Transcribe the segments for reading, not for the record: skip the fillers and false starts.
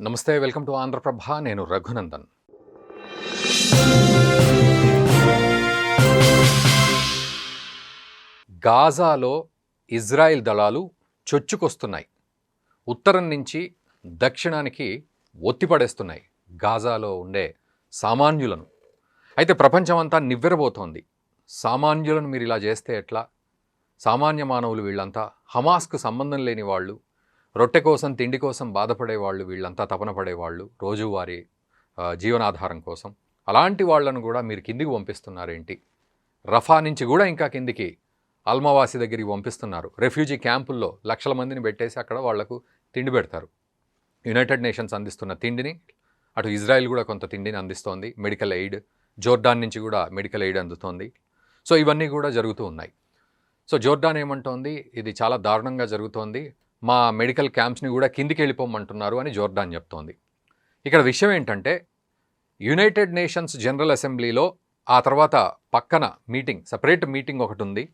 నమస్తే, welcome to Andhraprabha. నేను Raghunandan. గాజాలో Israel దళాలు చొచ్చుకొస్తున్నాయి. ఉత్తరం నుంచి దక్షిణానికి ఒత్తిపడేస్తున్నాయి గాజాలో ఉండే సామాన్యులను. అయితే ప్రపంచమంతా నివ్వెరబోతోంది. సామాన్యులను మీరు ఇలా చేస్తే ఎట్లా? సామాన్య మానవులు వీళ్ళంతా హమాస్కు సంబంధం లేని వాళ్ళు, రొట్టె కోసం తిండి కోసం బాధపడేవాళ్ళు, వీళ్ళంతా తపన పడేవాళ్ళు రోజువారీ జీవనాధారం కోసం. అలాంటి వాళ్ళను కూడా మీరు కిందికి పంపిస్తున్నారేంటి? రఫా నుంచి కూడా ఇంకా కిందికి అల్మవాసి దగ్గరికి పంపిస్తున్నారు. రెఫ్యూజీ క్యాంపుల్లో లక్షల మందిని పెట్టేసి అక్కడ వాళ్లకు తిండి పెడతారు. యునైటెడ్ నేషన్స్ అందిస్తున్న తిండిని అటు ఇజ్రాయెల్ కూడా కొంత తిండిని అందిస్తోంది. మెడికల్ ఎయిడ్, జోర్డాన్ నుంచి కూడా మెడికల్ ఎయిడ్ అందుతోంది. సో ఇవన్నీ కూడా జరుగుతూ ఉన్నాయి. సో జోర్డాన్ ఏమంటోంది, ఇది చాలా దారుణంగా జరుగుతోంది, మా మెడికల్ క్యాంప్స్ని కూడా కిందికి వెళ్ళిపోమంటున్నారు అని జోర్డాన్ చెప్తోంది. ఇక్కడ విషయం ఏంటంటే, యునైటెడ్ నేషన్స్ జనరల్ అసెంబ్లీలో ఆ తర్వాత పక్కన మీటింగ్, సపరేట్ మీటింగ్ ఒకటి ఉంది.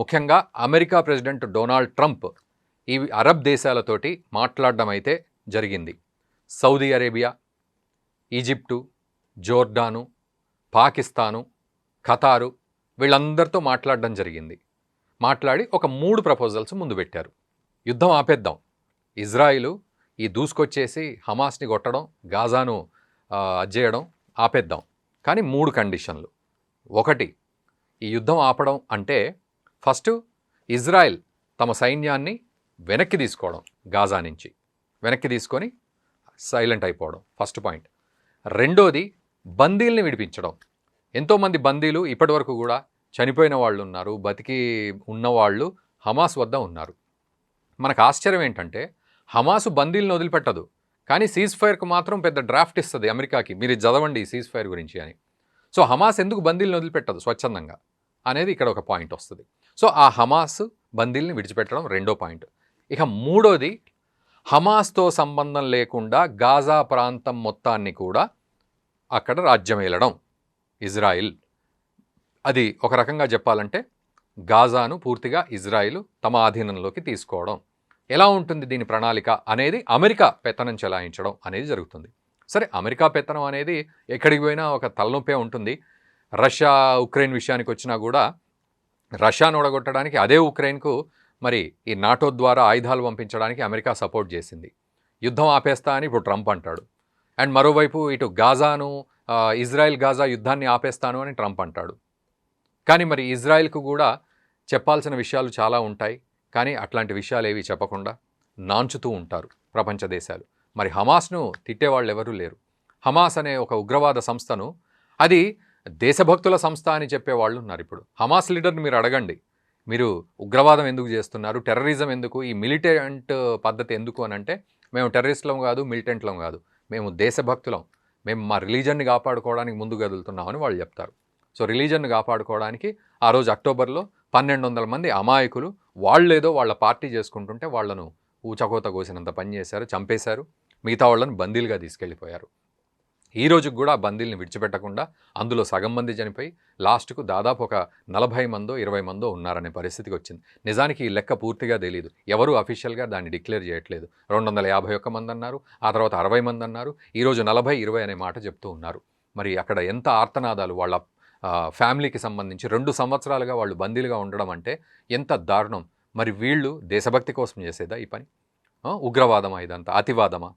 ముఖ్యంగా అమెరికా ప్రెసిడెంట్ డొనాల్డ్ ట్రంప్ ఈ అరబ్ దేశాలతోటి మాట్లాడడం అయితే జరిగింది. సౌదీ అరేబియా, ఈజిప్టు, జోర్డాను, పాకిస్తాను, ఖతారు, వీళ్ళందరితో మాట్లాడడం జరిగింది. మాట్లాడి ఒక 3 ప్రపోజల్స్ ముందు పెట్టారు. యుద్ధం ఆపేద్దాం, ఇజ్రాయిలు ఈ దూసుకొచ్చేసి హమాస్ని కొట్టడం, గాజాను అజ్జేయడం ఆపేద్దాం, కానీ 3 కండిషన్లు. ఒకటి, ఈ యుద్ధం ఆపడం అంటే ఫస్ట్ ఇజ్రాయెల్ తమ సైన్యాన్ని వెనక్కి తీసుకోవడం, గాజా నుంచి వెనక్కి తీసుకొని సైలెంట్ అయిపోవడం, ఫస్ట్ పాయింట్. రెండోది, బందీల్ని విడిపించడం. ఎంతోమంది బందీలు ఇప్పటివరకు కూడా చనిపోయిన వాళ్ళు ఉన్నారు, బతికి ఉన్నవాళ్ళు హమాస్ వద్ద ఉన్నారు. మనకు ఆశ్చర్యం ఏంటంటే, హమాసు బందీలను వదిలిపెట్టదు, కానీ సీజ్ ఫైర్కు మాత్రం పెద్ద డ్రాఫ్ట్ ఇస్తుంది అమెరికాకి, మీరు చదవండి సీజ్ ఫైర్ గురించి అని. సో హమాస్ ఎందుకు బందీలను వదిలిపెట్టదు స్వచ్ఛందంగా అనేది ఇక్కడ ఒక పాయింట్ వస్తుంది. సో ఆ హమాస్ బందీల్ని విడిచిపెట్టడం రెండో పాయింట్. ఇక మూడోది, హమాస్తో సంబంధం లేకుండా గాజా ప్రాంతం మొత్తాన్ని కూడా అక్కడ రాజ్యం ఏలడం ఇజ్రాయిల్. అది ఒక రకంగా చెప్పాలంటే గాజాను పూర్తిగా ఇజ్రాయిల్ తమ ఆధీనంలోకి తీసుకోవడం. ఎలా ఉంటుంది దీని ప్రణాళిక అనేది అమెరికా పెత్తనం చెలాయించడం అనేది జరుగుతుంది. సరే, అమెరికా పెత్తనం అనేది ఎక్కడికి పోయినా ఒక తలనొప్పే ఉంటుంది. రష్యా ఉక్రెయిన్ విషయానికి వచ్చినా కూడా రష్యాను ఓడగొట్టడానికి అదే ఉక్రెయిన్కు మరి ఈ నాటో ద్వారా ఆయుధాలు పంపించడానికి అమెరికా సపోర్ట్ చేసింది. యుద్ధం ఆపేస్తా అని ఇప్పుడు ట్రంప్ అంటాడు. అండ్ మరోవైపు ఇటు గాజాను, ఇజ్రాయెల్ గాజా యుద్ధాన్ని ఆపేస్తాను అని ట్రంప్ అంటాడు. కానీ మరి ఇజ్రాయెల్కు కూడా చెప్పాల్సిన విషయాలు చాలా ఉంటాయి, కానీ అట్లాంటి విషయాలు ఏవి చెప్పకుండా నాంచుతూ ఉంటారు ప్రపంచ దేశాలు. మరి హమాస్ను తిట్టేవాళ్ళు ఎవరూ లేరు. హమాస్ అనే ఒక ఉగ్రవాద సంస్థను, అది దేశభక్తుల సంస్థ అని చెప్పేవాళ్ళు ఉన్నారు. ఇప్పుడు హమాస్ లీడర్ని మీరు అడగండి, మీరు ఉగ్రవాదం ఎందుకు చేస్తున్నారు, టెర్రరిజం ఎందుకు, ఈ మిలిటెంట్ పద్ధతి ఎందుకు అని అంటే, మేము టెర్రరిస్టులం కాదు, మిలిటెంట్లం కాదు, మేము దేశభక్తులం, మేము మా రిలీజన్ని కాపాడుకోవడానికి ముందుకు కదులుతున్నామని వాళ్ళు చెప్తారు. సో రిలీజన్ను కాపాడుకోవడానికి ఆ రోజు అక్టోబర్లో 1200 మంది అమాయకులు, వాళ్ళేదో వాళ్ళ పార్టీ చేసుకుంటుంటే వాళ్ళను ఊచకోత కోసినంత పని చేశారు, చంపేశారు, మిగతా వాళ్ళని బందీలుగా తీసుకెళ్ళిపోయారు. ఈ రోజుకు కూడా ఆ బందీల్ని విడిచిపెట్టకుండా అందులో సగం మంది చనిపోయి లాస్ట్కు దాదాపు ఒక 40 మందో 20 మందో ఉన్నారనే పరిస్థితికి వచ్చింది. నిజానికి ఈ లెక్క పూర్తిగా తెలియదు, ఎవరు అఫీషియల్గా దాన్ని డిక్లేర్ చేయట్లేదు. 251 మంది అన్నారు, ఆ తర్వాత 60 మంది అన్నారు, ఈరోజు 40-20 అనే మాట చెప్తూ ఉన్నారు. మరి అక్కడ ఎంత ఆర్తనాదాలు, వాళ్ళ ఫ్యామిలీకి సంబంధించి 2 సంవత్సరాలుగా వాళ్ళు బందీలుగా ఉండడం అంటే ఎంత దారుణం. మరి వీళ్ళు దేశభక్తి కోసం చేసేదా ఈ పని? ఉగ్రవాదమా ఇదంతా, అతివాదమా?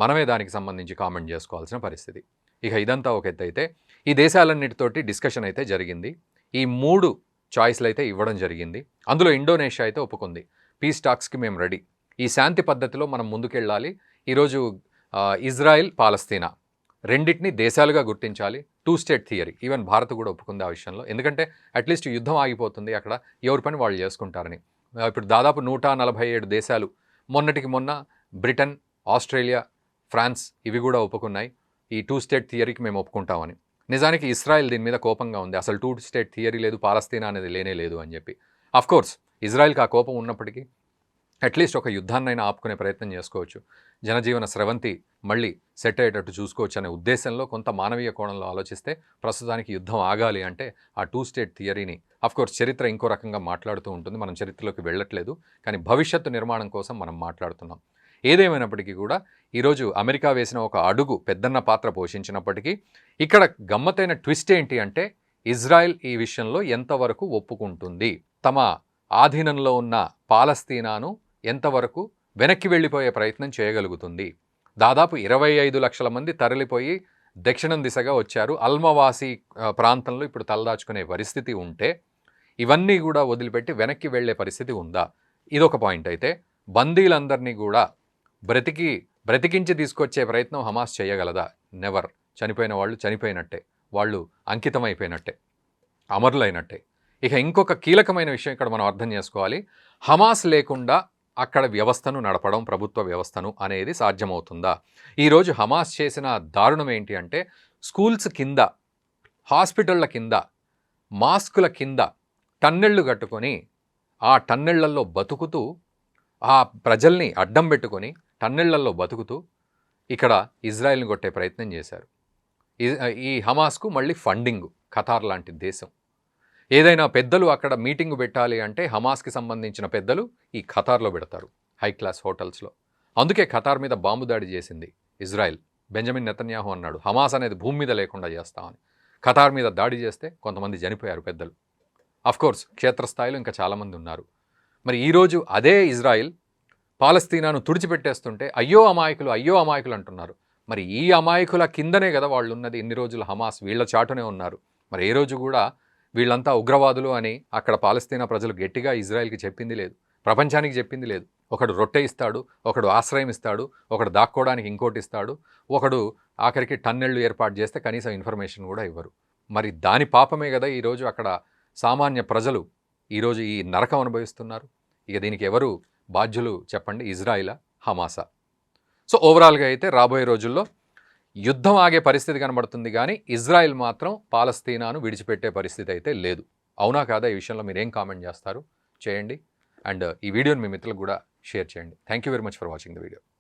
మనమే దానికి సంబంధించి కామెంట్ చేసుకోవాల్సిన పరిస్థితి. ఇక ఇదంతా ఒక ఎత్తు అయితే, ఈ దేశాలన్నిటితోటి డిస్కషన్ అయితే జరిగింది. ఈ 3 చాయిస్లు అయితే ఇవ్వడం జరిగింది. అందులో ఇండోనేషియా అయితే ఒప్పుకుంది, పీస్ టాక్స్కి మేము రెడీ, ఈ శాంతి పద్ధతిలో మనం ముందుకెళ్ళాలి, ఈరోజు ఇజ్రాయిల్ పాలస్తీనా రెండింటిని దేశాలుగా గుర్తించాలి, 2 స్టేట్ థియరీ. ఈవెన్ భారత్ కూడా ఒప్పుకుంది ఆ విషయంలో, ఎందుకంటే అట్లీస్ట్ యుద్ధం ఆగిపోతుంది, అక్కడ ఎవరి పని వాళ్ళు చేసుకుంటారని. ఇప్పుడు దాదాపు 147 దేశాలు, మొన్నటికి మొన్న బ్రిటన్, ఆస్ట్రేలియా, ఫ్రాన్స్ ఇవి కూడా ఒప్పుకున్నాయి ఈ 2 స్టేట్ థియరీకి మేము ఒప్పుకుంటామని. నిజానికి ఇజ్రాయెల్ దీని మీద కోపంగా ఉంది, అసలు 2 స్టేట్ థియరీ లేదు, పాలస్తీనా అనేది లేనే లేదు అని చెప్పి. అఫ్కోర్స్ ఇజ్రాయెల్కి ఆ కోపం ఉన్నప్పటికీ అట్లీస్ట్ ఒక యుద్ధాన్నైనా ఆపుకునే ప్రయత్నం చేసుకోవచ్చు, జనజీవన స్రవంతి మళ్ళీ సెట్ అయ్యేటట్టు చూసుకోవచ్చు అనే ఉద్దేశంలో కొంత మానవీయ కోణంలో ఆలోచిస్తే ప్రస్తుతానికి యుద్ధం ఆగాలి అంటే ఆ 2 స్టేట్ థియరీని, అఫ్కోర్స్ చరిత్ర ఇంకో రకంగా మాట్లాడుతూ ఉంటుంది, మనం చరిత్రలోకి వెళ్ళట్లేదు, కానీ భవిష్యత్తు నిర్మాణం కోసం మనం మాట్లాడుతున్నాం. ఏదేమైనప్పటికీ కూడా ఈరోజు అమెరికా వేసిన ఒక అడుగు పెద్దన్న పాత్ర పోషించినప్పటికీ ఇక్కడ గమ్మత్తైన ట్విస్ట్ ఏంటి అంటే ఇజ్రాయెల్ ఈ విషయంలో ఎంతవరకు ఒప్పుకుంటుంది, తమ ఆధీనంలో ఉన్న పాలస్తీనాను ఎంతవరకు వెనక్కి వెళ్ళిపోయే ప్రయత్నం చేయగలుగుతుంది. దాదాపు 25 లక్షల మంది తరలిపోయి దక్షిణం దిశగా వచ్చారు. అల్మవాసి ప్రాంతంలో ఇప్పుడు తలదాచుకునే పరిస్థితి ఉంటే ఇవన్నీ కూడా వదిలిపెట్టి వెనక్కి వెళ్ళే పరిస్థితి ఉందా? ఇదొక పాయింట్. అయితే బందీలందరినీ కూడా బ్రతికించి తీసుకొచ్చే ప్రయత్నం హమాస్ చేయగలదా? నెవర్. చనిపోయిన వాళ్ళు చనిపోయినట్టే, వాళ్ళు అంకితమైపోయినట్టే, అమరులైనట్టే. ఇక ఇంకొక కీలకమైన విషయం ఇక్కడ మనం అర్థం చేసుకోవాలి. హమాస్ లేకుండా అక్కడ వ్యవస్థను నడపడం, ప్రభుత్వ వ్యవస్థను అనేది సాధ్యమవుతుందా? ఈరోజు హమాస్ చేసిన దారుణం ఏంటి అంటే స్కూల్స్ కింద, హాస్పిటళ్ల కింద, మాస్కుల కింద టన్నెళ్ళు కట్టుకొని ఆ టన్నెళ్లలో బతుకుతూ, ఆ ప్రజల్ని అడ్డం పెట్టుకొని టన్నెళ్లలో బతుకుతూ ఇక్కడ ఇజ్రాయెల్ని కొట్టే ప్రయత్నం చేశారు. ఈ హమాస్కు మళ్ళీ ఫండింగ్ ఖతార్ లాంటి దేశం. ఏదైనా పెద్దలు అక్కడ మీటింగ్ పెట్టాలి అంటే హమాస్కి సంబంధించిన పెద్దలు ఈ ఖతార్లో పెడతారు, హై క్లాస్ హోటల్స్లో. అందుకే ఖతార్ మీద బాంబు దాడి చేసింది ఇజ్రాయెల్. బెంజమిన్ నెతన్యాహు అన్నాడు హమాస్ అనేది భూమి మీద లేకుండా చేస్తామని. ఖతార్ మీద దాడి చేస్తే కొంతమంది చనిపోయారు పెద్దలు. అఫ్కోర్స్ క్షేత్రస్థాయిలో ఇంకా చాలామంది ఉన్నారు. మరి ఈరోజు అదే ఇజ్రాయెల్ పాలస్తీనాను తుడిచిపెట్టేస్తుంటే అయ్యో అమాయకులు అంటున్నారు. మరి ఈ అమాయకుల కిందనే కదా వాళ్ళు ఉన్నది. ఇన్ని రోజులు హమాస్ వీళ్ళ చాటునే ఉన్నారు. మరి ఏ రోజు కూడా వీళ్ళంతా ఉగ్రవాదులు అని అక్కడ పాలస్తీనా ప్రజలు గట్టిగా ఇజ్రాయెల్కి చెప్పింది లేదు, ప్రపంచానికి చెప్పింది లేదు. ఒకడు రొట్టె ఇస్తాడు, ఒకడు ఆశ్రయం ఇస్తాడు, ఒకడు దాక్కోవడానికి ఇంకోటి ఇస్తాడు, ఒకడు ఆఖరికి టన్నెళ్ళు ఏర్పాటు చేస్తే కనీసం ఇన్ఫర్మేషన్ కూడా ఇవ్వరు. మరి దాని పాపమే కదా ఈరోజు అక్కడ సామాన్య ప్రజలు ఈరోజు ఈ నరకం అనుభవిస్తున్నారు. ఇక దీనికి ఎవరు బాధ్యులు చెప్పండి, ఇజ్రాయిలా, హమాసా? సో ఓవరాల్గా అయితే రాబోయే రోజుల్లో యుద్ధం ఆగే పరిస్థితి కనబడుతుంది, కానీ ఇజ్రాయెల్ మాత్రం పాలస్తీనాను విడిచిపెట్టే పరిస్థితి అయితే లేదు. అవునా కాదా? ఈ విషయంలో మీరు ఏం కామెంట్ చేస్తారు చేయండి. అండ్ ఈ వీడియోని మీ మిత్రులకు కూడా షేర్ చేయండి. Thank you very much for watching the video.